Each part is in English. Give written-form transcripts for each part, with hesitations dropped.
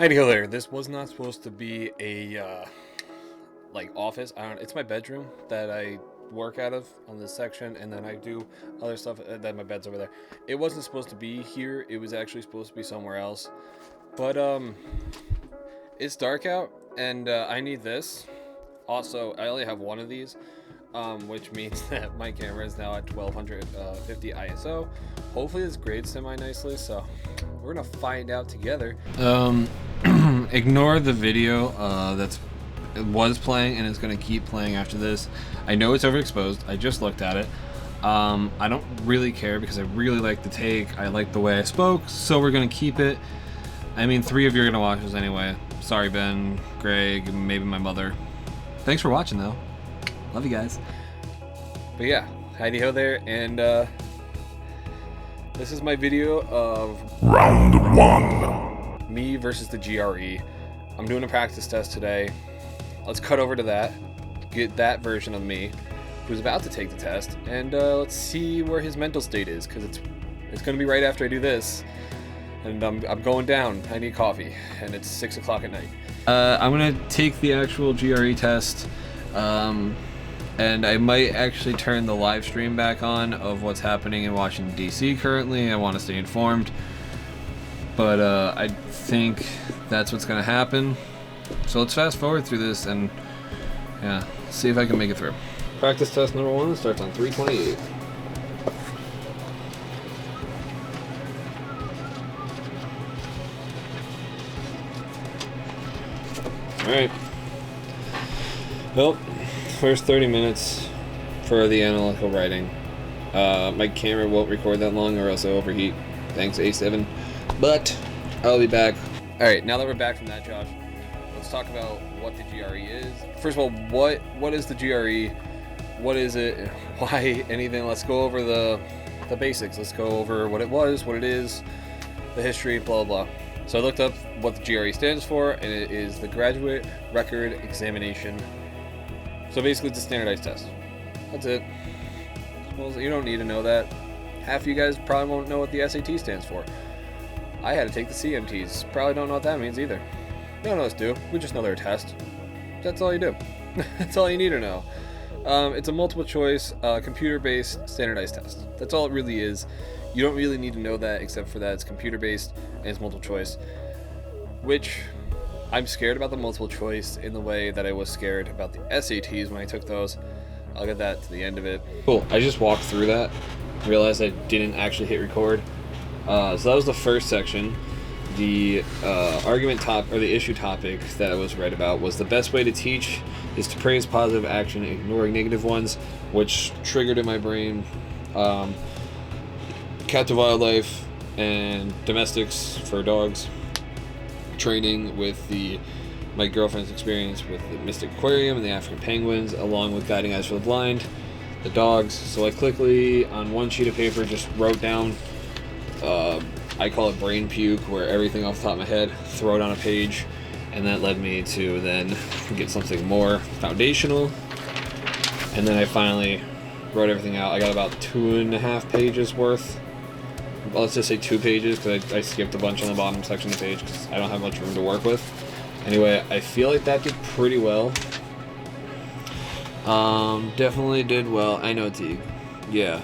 Howdy ho there. This was not supposed to be a like office. It's my bedroom that I work out of on this section, and then I do other stuff. That my bed's over there. It wasn't supposed to be here. It was actually supposed to be somewhere else. But it's dark out, and I need this. Also, I only have one of these, which means that my camera is now at 1250 ISO. Hopefully, this grades semi nicely. So we're gonna find out together. Ignore the video it was playing and it's gonna keep playing after this. I know it's overexposed. I just looked at it. I don't really care because I really like the take. I like the way I spoke, so we're gonna keep it. I mean, 3 of you are gonna watch this anyway. Sorry, Ben, Greg, maybe my mother. Thanks for watching, though. Love you guys. But yeah, howdy ho there, and this is my video of Round 1. me versus the GRE. I'm doing a practice test today. Let's cut over to that, get that version of me who's about to take the test, and let's see where his mental state is, because it's going to be right after I do this, and I'm going down. I need coffee, and it's 6 o'clock at night. I'm going to take the actual GRE test, and I might actually turn the live stream back on of what's happening in Washington, D.C. currently. I want to stay informed. But I think that's what's going to happen. So let's fast forward through this and yeah, see if I can make it through. Practice test number 1 starts on 3:28. Alright. Well, first 30 minutes for the analytical writing. My camera won't record that long or else I'll overheat. Thanks, A7. But I'll be back. Alright, now that we're back from that, Josh, let's talk about what the GRE is. First of all, what is the GRE? What is it? Why anything? Let's go over the basics. Let's go over what it was, what it is, the history, blah, blah, blah. So I looked up what the GRE stands for, and it is the Graduate Record Examination. So basically, it's a standardized test. That's it. Well, you don't need to know that. Half of you guys probably won't know what the SAT stands for. I had to take the CMTs. Probably don't know what that means either. None of us do. We just know they're a test. That's all you do. That's all you need to know. It's a multiple choice, computer-based standardized test. That's all it really is. You don't really need to know that, except for that it's computer-based and it's multiple choice. Which, I'm scared about the multiple choice in the way that I was scared about the SATs when I took those. I'll get that to the end of it. Cool. I just walked through that. Realized I didn't actually hit record. So that was the first section. The the issue topic that I was read about was the best way to teach is to praise positive action, ignoring negative ones, which triggered in my brain captive wildlife and domestics for dogs. Training with my girlfriend's experience with the Mystic Aquarium and the African penguins, along with Guiding Eyes for the Blind, the dogs. So I quickly, on one sheet of paper, just wrote down, I call it brain puke, where everything off the top of my head, throw it on a page, and that led me to then get something more foundational. And then I finally wrote everything out. I got about 2.5 pages worth. Well, let's just say 2 pages, because I skipped a bunch on the bottom section of the page because I don't have much room to work with. Anyway, I feel like that did pretty well. Definitely did well. I know, Teague. Yeah,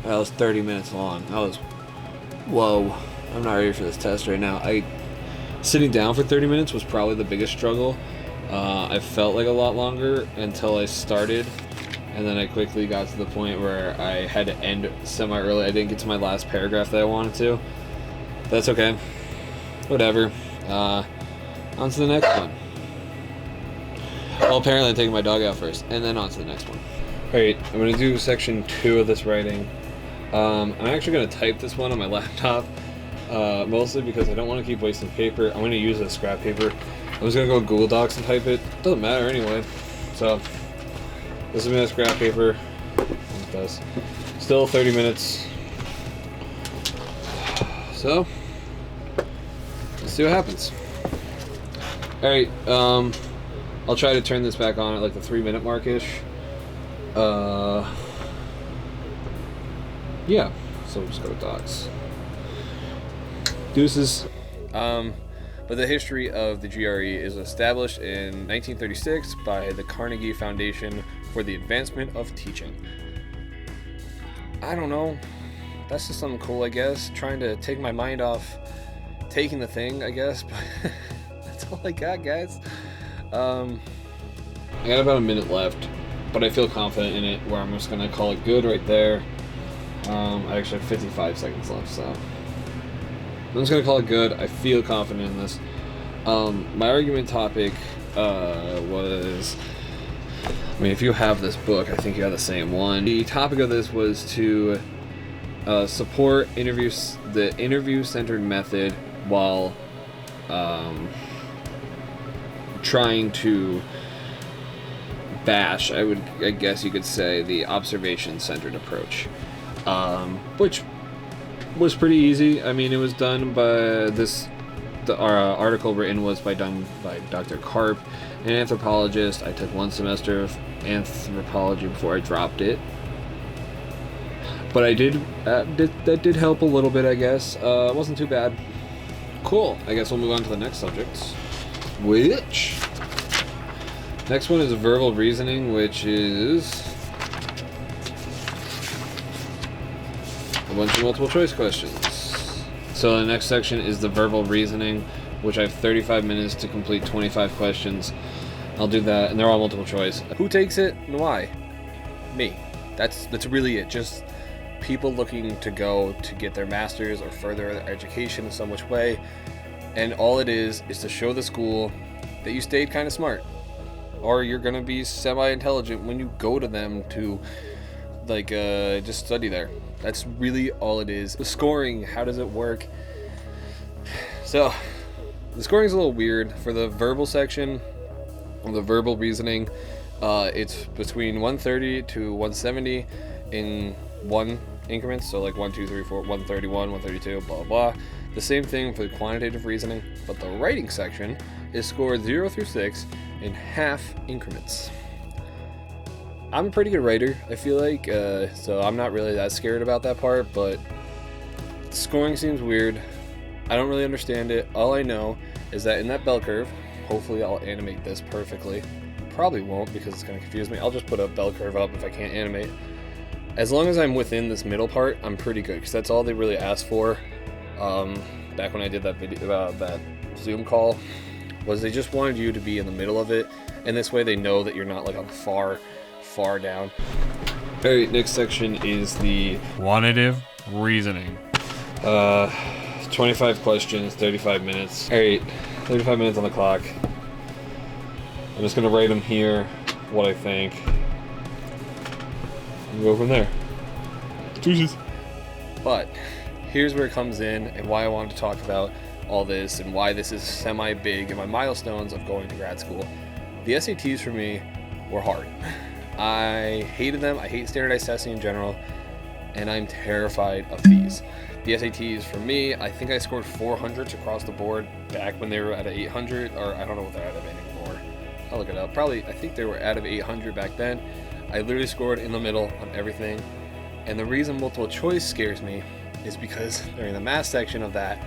that was 30 minutes long. That was... Whoa. I'm not ready for this test right now. Sitting down for 30 minutes was probably the biggest struggle. I felt like a lot longer until I started, and then I quickly got to the point where I had to end semi-early. I didn't get to my last paragraph that I wanted to. That's okay. Whatever. On to the next one. Well, apparently I'm taking my dog out first, and then on to the next one. Alright, I'm going to do section 2 of this writing. I'm actually going to type this one on my laptop, mostly because I don't want to keep wasting paper. I'm going to use it as scrap paper. I was going to go Google Docs and type it. Doesn't matter anyway. So, this is my scrap paper. It does. Still 30 minutes. So, let's see what happens. Alright, I'll try to turn this back on at like the 3-minute mark-ish. Yeah, so we'll just go to docs. Deuces. but the history of the GRE is established in 1936 by the Carnegie Foundation for the Advancement of Teaching. I don't know. That's just something cool, I guess. Trying to take my mind off taking the thing, I guess. But that's all I got, guys. I got about a minute left, but I feel confident in it where I'm just going to call it good right there. I actually have 55 seconds left, so I'm just going to call it good. I feel confident in this. My argument topic was... I mean, if you have this book, I think you have the same one. The topic of this was to support the interview-centered method while trying to bash, I guess you could say, the observation-centered approach, which was pretty easy. I mean, it was done by our article written was done by Dr. Karp, an anthropologist. I took one semester of anthropology before I dropped it, but I did that did help a little bit, I guess. It wasn't too bad. Cool. I guess we'll move on to the next subject, which next one is verbal reasoning, which is a bunch of multiple choice questions. So the next section is the verbal reasoning, which I have 35 minutes to complete 25 questions. I'll do that, and they're all multiple choice. Who takes it and why? Me. That's really it. Just people looking to go to get their master's or further their education in some which way. And all it is to show the school that you stayed kind of smart. Or you're going to be semi-intelligent when you go to them to just study there. That's really all it is. The scoring, how does it work? So, the scoring is a little weird. For the verbal section, or the verbal reasoning, it's between 130 to 170 in one increments. So like 1, 2, 3, 4, 131, 132, blah, blah. The same thing for the quantitative reasoning, but the writing section is scored 0 through 6 in half increments. I'm a pretty good writer, I feel like, so I'm not really that scared about that part, but scoring seems weird. I don't really understand it. All I know is that in that bell curve, hopefully I'll animate this perfectly. Probably won't because it's going to confuse me. I'll just put a bell curve up if I can't animate. As long as I'm within this middle part, I'm pretty good, because that's all they really asked for. Back when I did that video, that Zoom call, was they just wanted you to be in the middle of it, and this way they know that you're not like on far down. Alright, next section is the quantitative reasoning. 25 questions, 35 minutes. Alright, 35 minutes on the clock. I'm just gonna write them here, what I think, and go from there. Jesus. But here's where it comes in, and why I wanted to talk about all this, and why this is semi-big, and my milestones of going to grad school. The SATs for me were hard. I hated them. I hate standardized testing in general, and I'm terrified of these. The SATs for me, I think I scored 400s across the board back when they were at an 800, or I don't know what they're out of anymore. I'll look it up. Probably, I think they were out of 800 back then. I literally scored in the middle on everything. And the reason multiple choice scares me is because during the math section of that,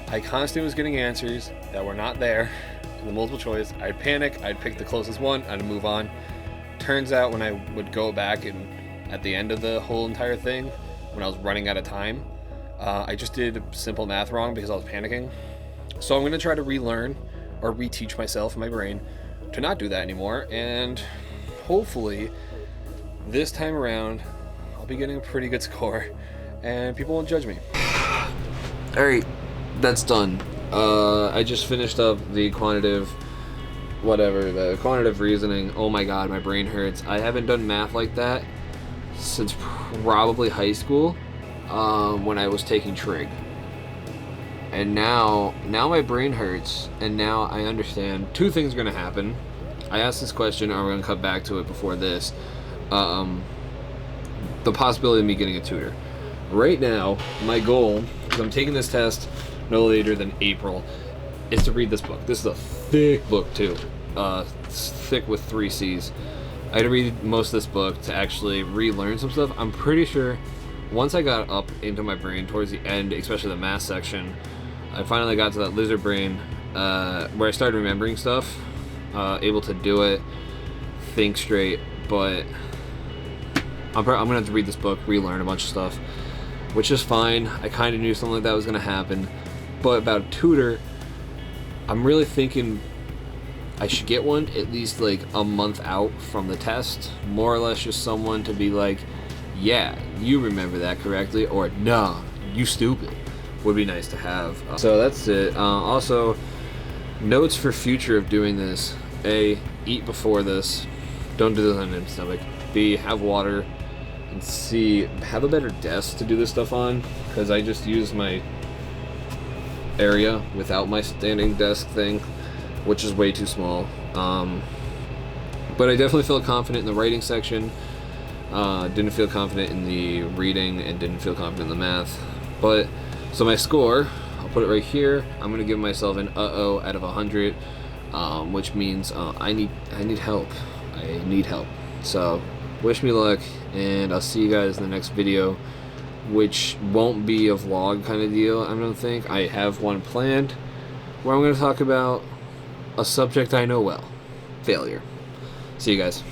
I constantly was getting answers that were not there in the multiple choice. I'd panic, I'd pick the closest one, I'd move on. Turns out when I would go back and at the end of the whole entire thing, when I was running out of time, I just did simple math wrong because I was panicking. So I'm going to try to relearn or reteach myself in my brain to not do that anymore, and hopefully this time around I'll be getting a pretty good score and people won't judge me. Alright, that's done. I just finished up the quantitative reasoning. Oh my god, my brain hurts. I haven't done math like that since probably high school, when I was taking trig. And now my brain hurts, and now I understand two things are going to happen. I asked this question, and we're going to cut back to it before this. The possibility of me getting a tutor. Right now, my goal, because I'm taking this test no later than April, is to read this book. This is a thick book too. It's thick with 3 C's. I had to read most of this book to actually relearn some stuff. I'm pretty sure once I got up into my brain towards the end, especially the math section, I finally got to that lizard brain where I started remembering stuff, able to do it, think straight, but I'm gonna have to read this book, relearn a bunch of stuff, which is fine. I kind of knew something like that was gonna happen, but about a tutor, I'm really thinking I should get one at least like a month out from the test, more or less just someone to be like, yeah, you remember that correctly, or no, you stupid, would be nice to have. So that's it. Also, notes for future of doing this: A, eat before this, don't do this on an empty stomach. B, have water. And C, have a better desk to do this stuff on, because I just use my area without my standing desk thing, which is way too small. But I definitely felt confident in the writing section. Didn't feel confident in the reading, and didn't feel confident in the math. But so my score, I'll put it right here. I'm gonna give myself an out of 100, which means I need help. I need help. So wish me luck, and I'll see you guys in the next video, which won't be a vlog kind of deal. I don't think. I have one planned where I'm going to talk about a subject I know well: failure. See you guys.